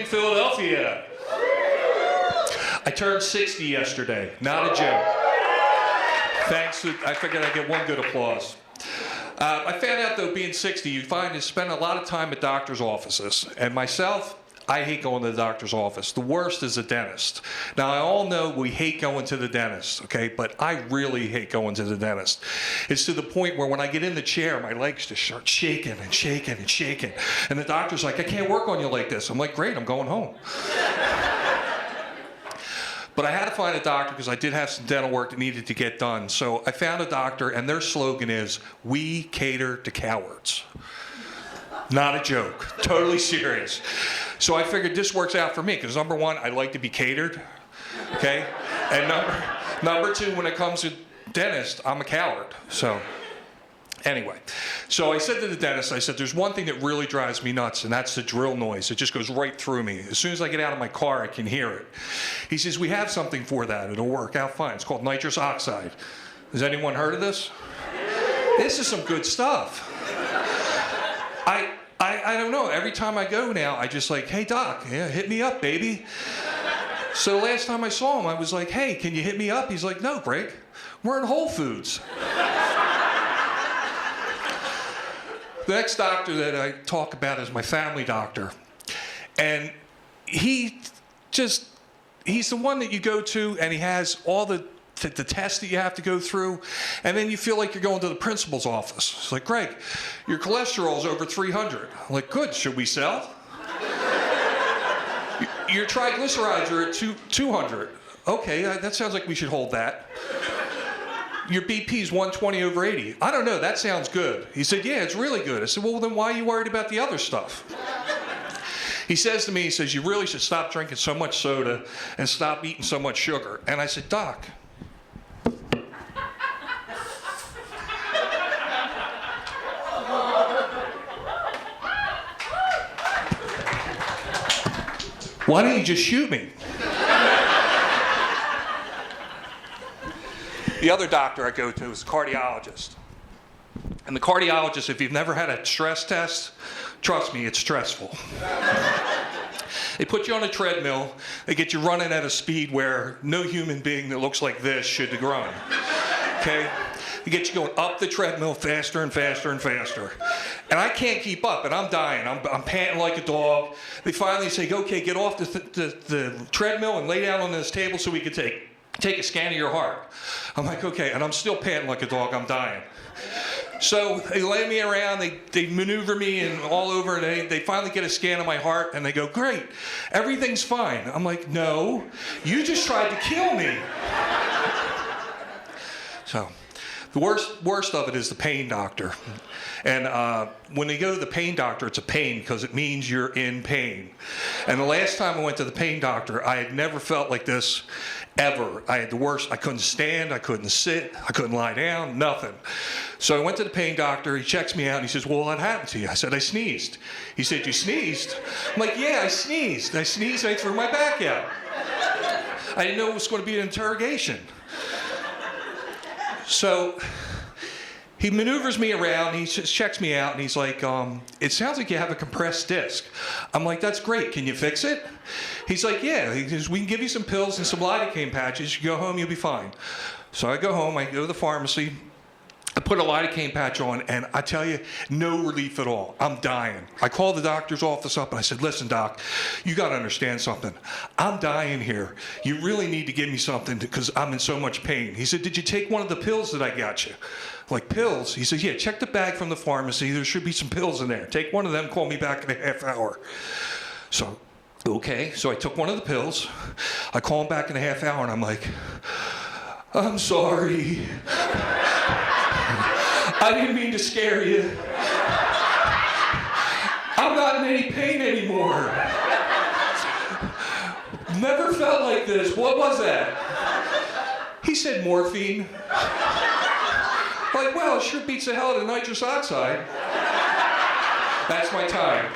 in Philadelphia. I turned 60 yesterday. Not a joke. Thanks. I figured I'd get one good applause. I found out, though, being 60, you spend a lot of time at doctor's offices. And myself, I hate going to the doctor's office. The worst is the dentist. Now, I all know we hate going to the dentist, okay? But I really hate going to the dentist. It's to the point where when I get in the chair, my legs just start shaking and shaking and shaking. And the doctor's like, I can't work on you like this. I'm like, great, I'm going home. But I had to find a doctor because I did have some dental work that needed to get done. So I found a doctor, and their slogan is, "We cater to cowards." Not a joke. Totally serious. So I figured this works out for me because, number one, I like to be catered, okay? And number two, when it comes to dentist, I'm a coward. So anyway, so I said to the dentist, I said, there's one thing that really drives me nuts, and that's the drill noise. It just goes right through me. As soon as I get out of my car, I can hear it. He says, we have something for that. It'll work out fine. It's called nitrous oxide. Has anyone heard of this? This is some good stuff. I don't know. Every time I go now, I just like, hey, doc, yeah, hit me up, baby. So the last time I saw him, I was like, hey, can you hit me up? He's like, no, Greg, we're in Whole Foods. The next doctor that I talk about is my family doctor. And he's the one that you go to, and he has all the tests that you have to go through, and then you feel like you're going to the principal's office. It's like, Greg, your cholesterol's over 300. I'm like, good, should we sell? Your triglycerides are at 200. Okay, that sounds like we should hold that. Your BP's 120 over 80. I don't know, that sounds good. He said, yeah, it's really good. I said, well, then why are you worried about the other stuff? He says to me, he says, you really should stop drinking so much soda and stop eating so much sugar. And I said, Doc, why don't you just shoot me? The other doctor I go to is a cardiologist. And the cardiologist, if you've never had a stress test, trust me, it's stressful. They put you on a treadmill, they get you running at a speed where no human being that looks like this should run, okay? They get you going up the treadmill faster and faster and faster. And I can't keep up, and I'm dying. I'm panting like a dog. They finally say, okay, get off the treadmill and lay down on this table so we can take a scan of your heart. I'm like, okay, and I'm still panting like a dog, I'm dying. So they lay me around, they maneuver me and all over, and they finally get a scan of my heart, and they go, great, everything's fine. I'm like, no, you just tried to kill me. So the worst of it is the pain doctor. And when they go to the pain doctor, it's a pain because it means you're in pain. And the last time I went to the pain doctor, I had never felt like this ever. I had the worst. I couldn't stand, I couldn't sit, I couldn't lie down, nothing. So I went to the pain doctor, he checks me out, and he says, well, what happened to you? I said, I sneezed. He said, you sneezed? I'm like, yeah, I sneezed. I sneezed, and I threw my back out. I didn't know it was going to be an interrogation. So he maneuvers me around, he just checks me out, and he's like, it sounds like you have a compressed disc. I'm like, that's great, can you fix it? He's like, yeah, he says, we can give you some pills and some lidocaine patches, you go home, you'll be fine. So I go home, I go to the pharmacy, I put a lidocaine patch on, and I tell you, no relief at all. I'm dying. I called the doctor's office up, and I said, listen, doc, you got to understand something. I'm dying here. You really need to give me something because I'm in so much pain. He said, did you take one of the pills that I got you? Like, pills? He said, yeah, check the bag from the pharmacy. There should be some pills in there. Take one of them, call me back in a half hour. So, okay. So I took one of the pills. I call him back in a half hour, and I'm like, I'm sorry. I didn't mean to scare you. I'm not in any pain anymore. Never felt like this. What was that? He said morphine. Like, well, it sure beats the hell out of nitrous oxide. That's my time.